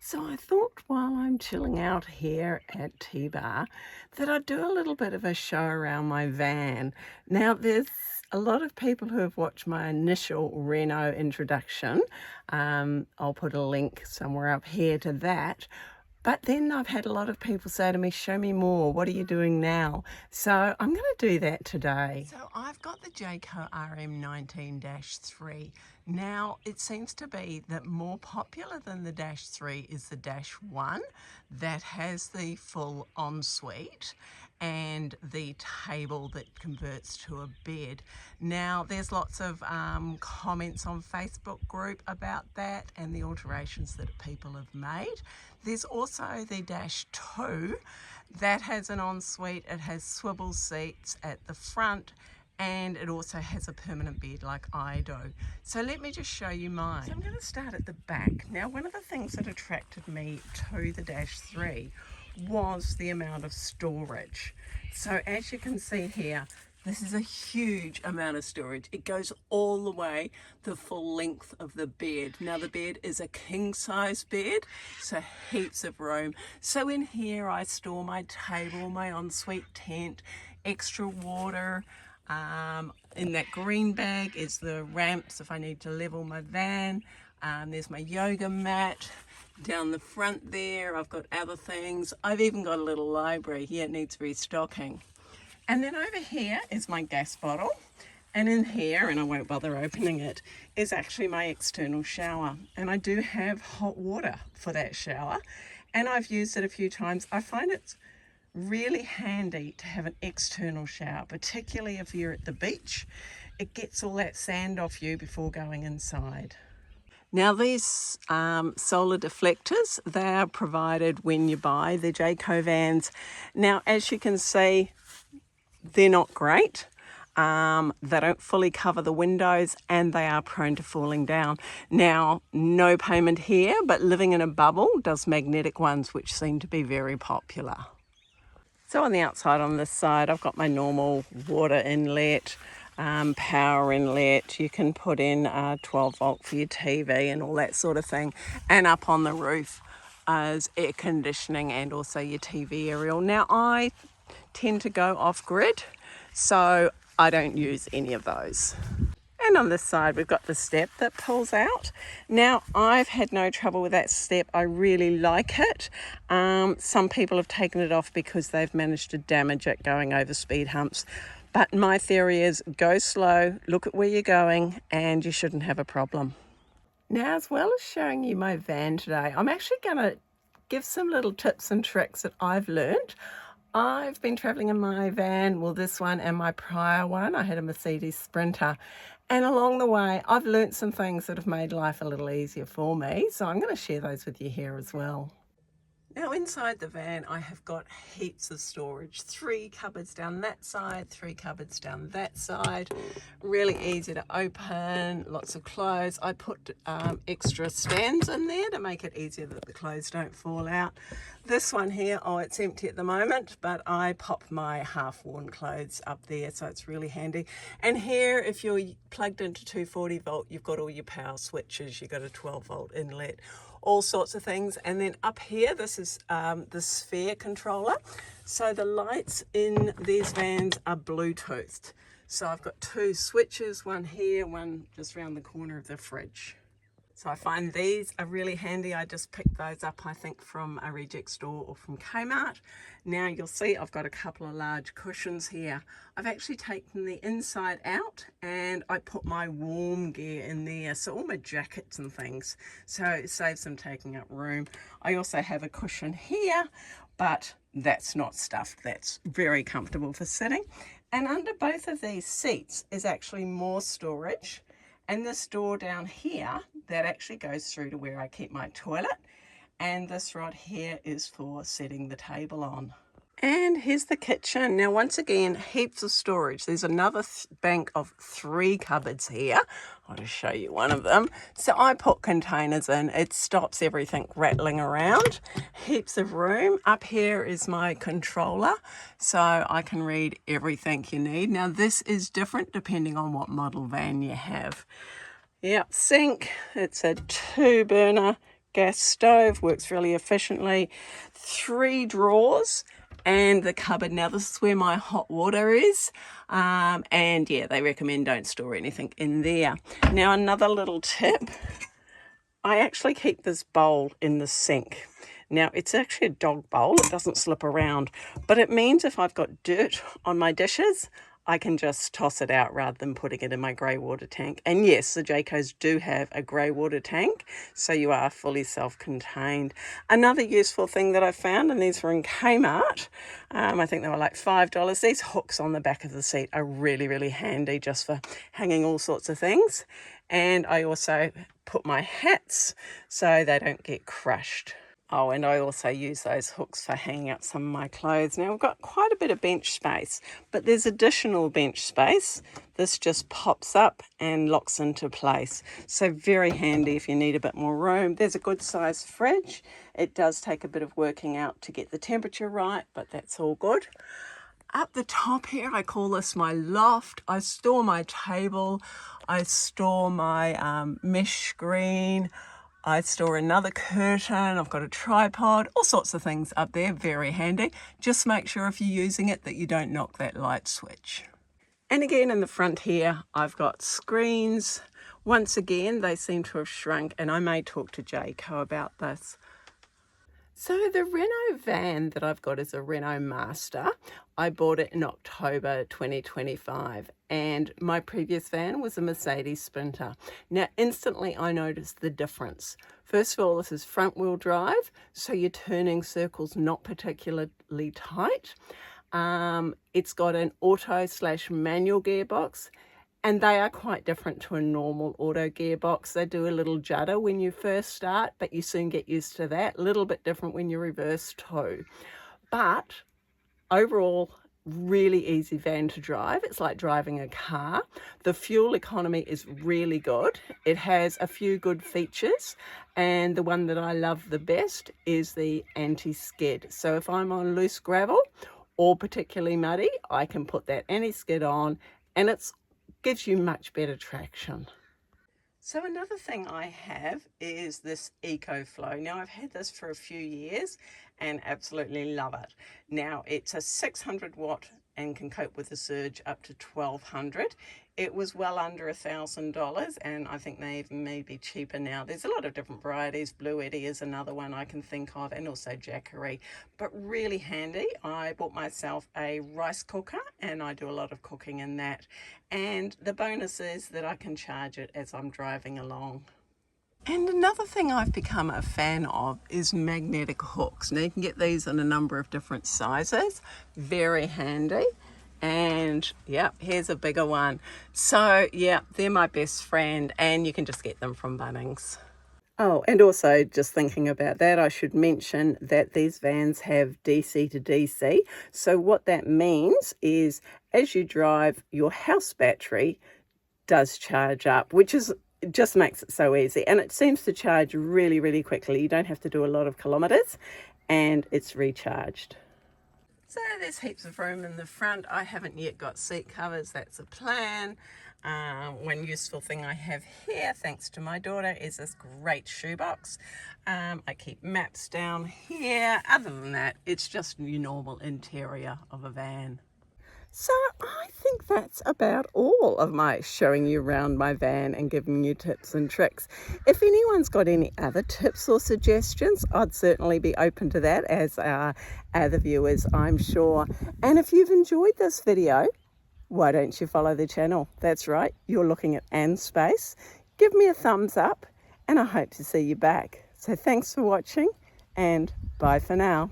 So I thought while I'm chilling out here at T-Bar that I'd do a little bit of a show around my van. Now there's a lot of people who have watched my initial Renault introduction. I'll put a link somewhere up here to that. But then I've had a lot of people say to me, show me more, what are you doing now? So I'm going to do that today. So I've got the Jayco RM19-3. Now it seems to be that more popular than the -3 is the -1 that has the full ensuite and the table that converts to a bed. Now there's lots of comments on Facebook group about that and the alterations that people have made. There's also the -2 that has an ensuite. It has swivel seats at the front and it also has a permanent bed like I do. So let me just show you mine. So I'm going to start at the back. Now one of the things that attracted me to the -3 was the amount of storage. So as you can see here, this is a huge amount of storage. It goes all the way the full length of the bed. Now the bed is a king size bed, so heaps of room. So in here I store my table, my ensuite tent, extra water. In that green bag is the ramps if I need to level my van. There's my yoga mat. Down the front there I've got other things. I've even got a little library here, it needs restocking. And then over here is my gas bottle, and in here, and I won't bother opening it, is actually my external shower. And I do have hot water for that shower, and I've used it a few times. I find it's really handy to have an external shower, particularly if you're at the beach. It gets all that sand off you before going inside. Now these solar deflectors, they are provided when you buy the Jayco vans. Now as you can see, they're not great. They don't fully cover the windows and they are prone to falling down. Now, no payment here, but living in a bubble does magnetic ones, which seem to be very popular. So on the outside, on this side, I've got my normal water inlet, power inlet. You can put in 12 volt for your TV and all that sort of thing. And up on the roof is air conditioning and also your TV aerial. Now I tend to go off grid, so I don't use any of those. And on this side we've got the step that pulls out. Now I've had no trouble with that step. I really like it. Some people have taken it off because they've managed to damage it going over speed humps. But my theory is go slow, look at where you're going, and you shouldn't have a problem. Now, as well as showing you my van today, I'm actually going to give some little tips and tricks that I've learned. I've been travelling in my van, well this one and my prior one, I had a Mercedes Sprinter, and along the way I've learnt some things that have made life a little easier for me, so I'm going to share those with you here as well. Now inside the van I have got heaps of storage, 3 cupboards down that side, 3 cupboards down that side, really easy to open, lots of clothes. I put extra stands in there to make it easier that the clothes don't fall out. This one here, oh it's empty at the moment, but I pop my half-worn clothes up there, so it's really handy. And here if you're plugged into 240 volt, you've got all your power switches, you've got a 12 volt inlet, all sorts of things. And then up here, this is the sphere controller. So the lights in these vans are Bluetoothed. So I've got 2 switches, one here, one just around the corner of the fridge. So I find these are really handy. I just picked those up, I think, from a reject store or from Kmart. Now you'll see I've got a couple of large cushions here. I've actually taken the inside out and I put my warm gear in there, so all my jackets and things. So it saves them taking up room. I also have a cushion here, but that's not stuffed. That's very comfortable for sitting. And under both of these seats is actually more storage. And this door down here, that actually goes through to where I keep my toilet. And this rod here is for setting the table on. And here's the kitchen. Now, once again, heaps of storage. There's another bank of 3 cupboards here. I'll just show you one of them. So I put containers in. It stops everything rattling around. Heaps of room. Up here is my controller, so I can read everything you need. Now, this is different depending on what model van you have. Yep, sink. It's a 2-burner gas stove, works really efficiently. 3 drawers and the cupboard. Now this is where my hot water is, and yeah, they recommend don't store anything in there. Now another little tip, I actually keep this bowl in the sink. Now it's actually a dog bowl, it doesn't slip around, but it means if I've got dirt on my dishes, I can just toss it out rather than putting it in my grey water tank. And yes, the Jaycos do have a grey water tank, so you are fully self-contained. Another useful thing that I found, and these were in Kmart, I think they were like $5. These hooks on the back of the seat are really, really handy just for hanging all sorts of things. And I also put my hats so they don't get crushed. Oh, and I also use those hooks for hanging up some of my clothes. Now, we've got quite a bit of bench space, but there's additional bench space. This just pops up and locks into place. So very handy if you need a bit more room. There's a good sized fridge. It does take a bit of working out to get the temperature right, but that's all good. Up the top here, I call this my loft. I store my table. I store my mesh screen. I store another curtain, I've got a tripod, all sorts of things up there, very handy. Just make sure if you're using it that you don't knock that light switch. And again in the front here, I've got screens. Once again, they seem to have shrunk, and I may talk to Jayco about this. So the Renault van that I've got is a Renault Master. I bought it in October 2025, and my previous van was a Mercedes Sprinter. Now instantly I noticed the difference. First of all, this is front wheel drive, so your turning circle's not particularly tight. It's got an auto/manual gearbox, and they are quite different to a normal auto gearbox. They do a little judder when you first start, but you soon get used to that. A little bit different when you reverse too. But overall, really easy van to drive. It's like driving a car. The fuel economy is really good. It has a few good features, and the one that I love the best is the anti-skid. So if I'm on loose gravel or particularly muddy, I can put that anti-skid on, and it's gives you much better traction. So another thing I have is this EcoFlow. Now I've had this for a few years and absolutely love it. Now it's a 600 watt and can cope with the surge up to 1200. It was well under $1,000, and I think they even may be cheaper now. There's a lot of different varieties. Blue Eddy is another one I can think of, and also Jackery, but really handy. I bought myself a rice cooker, and I do a lot of cooking in that. And the bonus is that I can charge it as I'm driving along. And another thing I've become a fan of is magnetic hooks. Now you can get these in a number of different sizes, very handy. And yeah, here's a bigger one. So yeah, they're my best friend, and you can just get them from Bunnings. Oh, and also just thinking about that, I should mention that these vans have DC to DC. So what that means is as you drive, your house battery does charge up, which is just makes it so easy, and it seems to charge really, really quickly. You don't have to do a lot of kilometers, and it's recharged. So there's heaps of room in the front. I haven't yet got seat covers, that's a plan. One useful thing I have here, thanks to my daughter, is this great shoebox. I keep maps down here. Other than that, it's just your normal interior of a van. So I think that's about all of my showing you around my van and giving you tips and tricks. If anyone's got any other tips or suggestions, I'd certainly be open to that, as are other viewers, I'm sure. And if you've enjoyed this video, why don't you follow the channel? That's right, you're looking at Anne's Space. Give me a thumbs up, and I hope to see you back. So thanks for watching, and bye for now.